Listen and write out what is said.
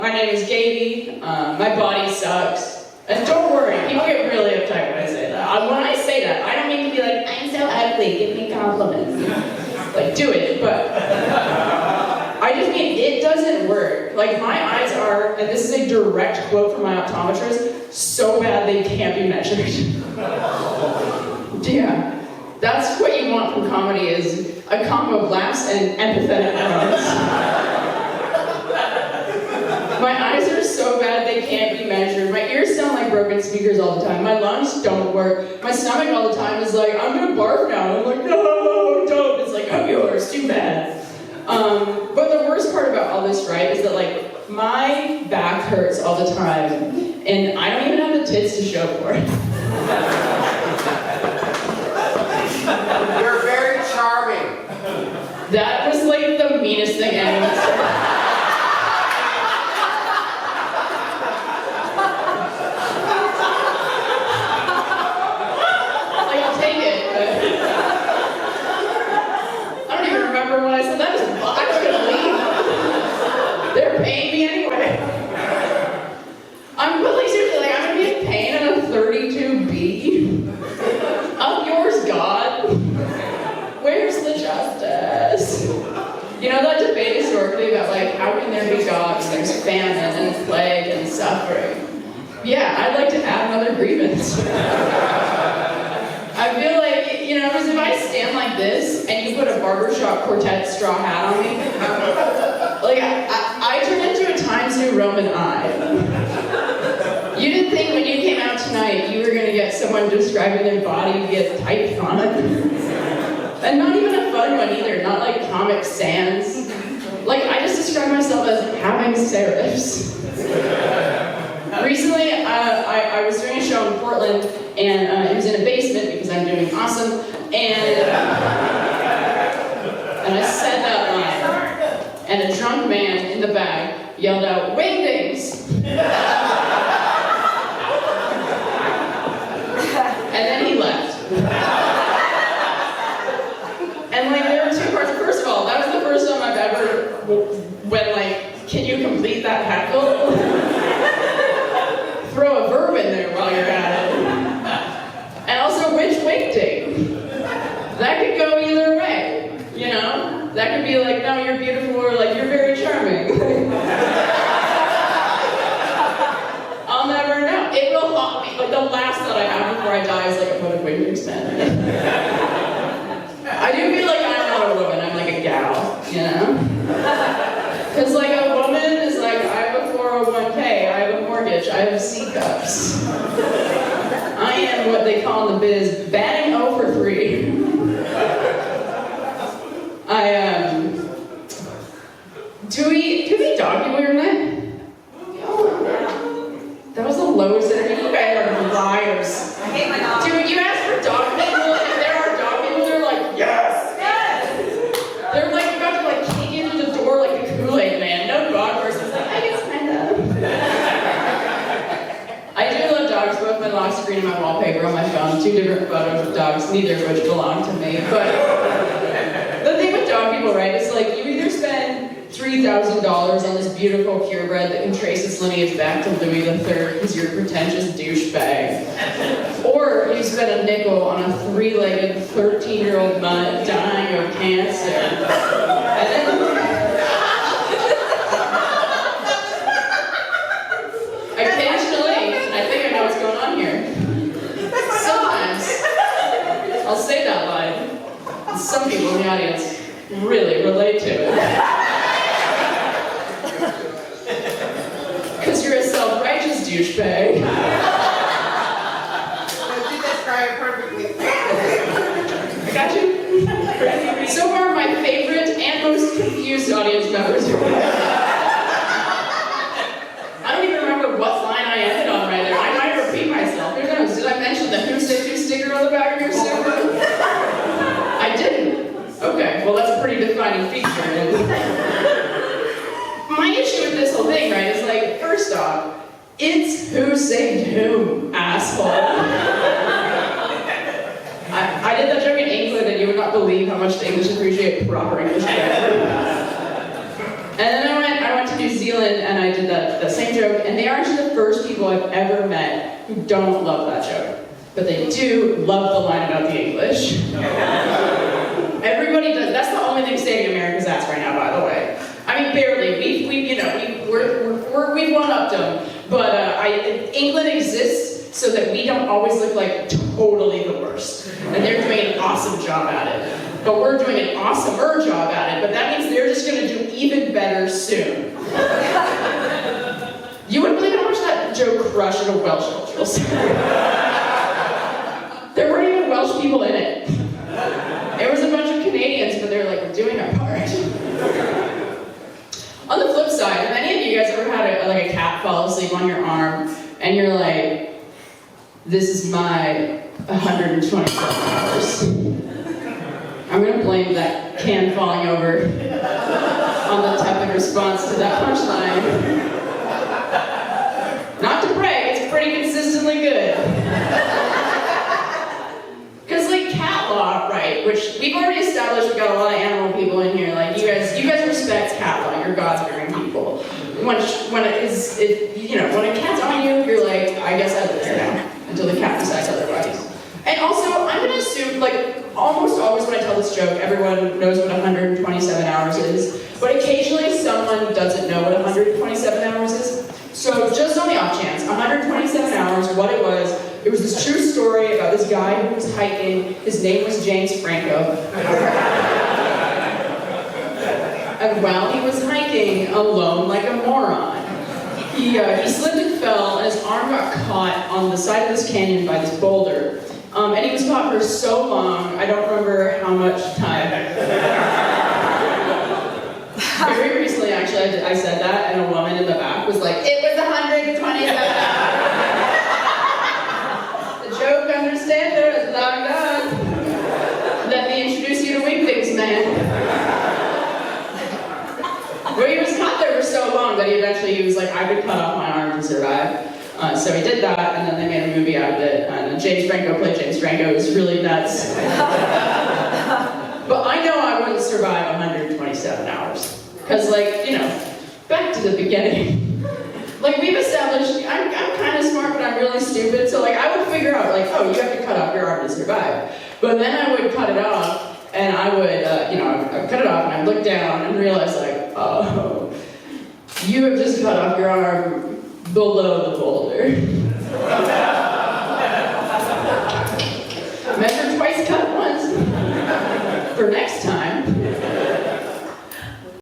My name is Gabey. My body sucks. And don't worry, people get really uptight when I say that. When I say that, I don't mean to be like, I'm so ugly, give me compliments. Like, do it, but I just mean it doesn't work. Like, my eyes are, and this is a direct quote from my optometrist, so bad they can't be measured. Yeah. That's what you want from comedy, is a combo of laughs and empathetic moments. My eyes are so bad they can't be measured. My ears sound like broken speakers all the time. My lungs don't work. My stomach all the time is like, I'm gonna barf now. I'm like, no, don't. It's like, oh, yours, too bad. But the worst part about all this, right, is that like, my back hurts all the time, and I don't even have the tits to show for it. You're very charming. That was like the meanest thing anyone said. Like, I'll take it, but I don't even remember when I said that. I was gonna leave. They're paying me anyway. I'm really seriously, like, I'm gonna be in pain on a 32B. Up yours, God. Where's the justice? You know that debate historically about like, how can there be gods? There's famine and plague and suffering. Yeah, I'd like to add another grievance. I feel like, you know, because if I stand like this and you put a barbershop quartet straw hat on me, like I turn into a Times New Roman eye. You didn't think when you came out tonight you were gonna get someone describing their body get typed on it? And not even a fun one either, not like Comic Sans. Like, I just describe myself as having serifs. Recently, I was doing a show in Portland, and it was in a basement because I'm doing awesome, and I said that line, and a drunk man in the back yelled out, "Wingdings!" And then he left. And like, there were two parts. First of all, that was the first time I've ever went like, can you complete that heckle? Throw a verb in there while you're at it. And also, which wingding? That could go either way, you know? That could be like, no, you're beautiful, or like, you're very charming. I'll never know. It will haunt me. Like, the last thought I have before I die is like, what a wingding's man. I do feel like I'm not a woman, I'm like a gal, you know? Because like a woman is like, I have a 401k, I have a mortgage, I have C-cups. I am what they call in the biz, batting 0 for 3. Do we dog you every night? That was the lowest energy. You guys are liars. I hate my dog. Dude, you ask for dog people, if there are dog people, they're like, yes! Yes! They're like about to like kick into the door like the Kool-Aid man. No dog person's like, I guess kind of. I do love dogs. Both my lock screen and my wallpaper on my phone. 2 different photos of dogs, neither of which belong to me. But the thing with dog people, right, is like you either spend $3,000 on this beautiful purebred that can trace its lineage back to Louis III because you're a pretentious douchebag. Or you spend a nickel on a 3-legged 13-year-old mutt dying of cancer. And then occasionally, I think I know what's going on here. Sometimes I'll say that line, and some people in the audience really relate to it. Because you're a self-righteous douchebag. You describe it perfectly. I got you. So far, my favorite and most confused audience members are I don't even remember what line I ended on right there. I might repeat myself. Who knows? Did I mention the Who Said Who sticker on the back of your suit? I didn't. Okay, well that's a pretty defining feature. My issue with this whole thing, right, is like, first off, it's who saved whom, asshole. I did that joke in England and you would not believe how much the English appreciate proper English grammar. And then I went to New Zealand and I did that I've ever met who don't love that joke. But they do love the line about the English. Everybody does. That's the only thing saving America's ass right now, by the way. I mean, barely. We've one-upped them. But England exists so that we don't always look like totally the worst. And they're doing an awesome job at it. But we're doing an awesomer job at it. But that means they're just going to do even better soon. You wouldn't believe how much that joke crushed at a Welsh cultural center. There weren't even Welsh people in it. It was a bunch of Canadians, but they were like, we're doing our part. On the flip side, have any of you guys ever had a cat fall asleep on your arm, and you're like, this is my 127 hours. I'm gonna blame that can falling over on the tepid response to that punchline. Not to brag, it's pretty consistently good. Because cat law, right, which we've already established, we've got a lot of animal people in here, you guys respect cat law, you're God-fearing people. When a cat's on you, you're like, I guess I live here now, until the cat decides otherwise. And also, I'm gonna assume, almost always when I tell this joke, everyone knows what 127 hours is, but occasionally someone doesn't know what 127 hours is. So just on the off chance, 127 hours, what it was this true story about this guy who was hiking. His name was James Franco. And while he was hiking alone like a moron, he slipped and fell, and his arm got caught on the side of this canyon by this boulder. And he was caught for so long, I don't remember how much time. Very recently, actually, I said that, and a woman in the back was like, it was 127 hours. The joke, understander, is long gone. Let me introduce you to Wingdings, man. Well, he was caught there for so long that he was like, I could cut off my arm to survive. So he did that, and then they made a movie out of it, and James Franco played James Franco. It was really nuts. But I know I wouldn't survive 127 hours. Because, back to the beginning. We've established, I'm kind of smart, but I'm really stupid, so I would figure out, oh, you have to cut off your arm to survive. But then I would cut it off, and I would, I'd cut it off, and I'd look down and realize, oh, you have just cut off your arm below the boulder. Measure twice, cut once. For next time.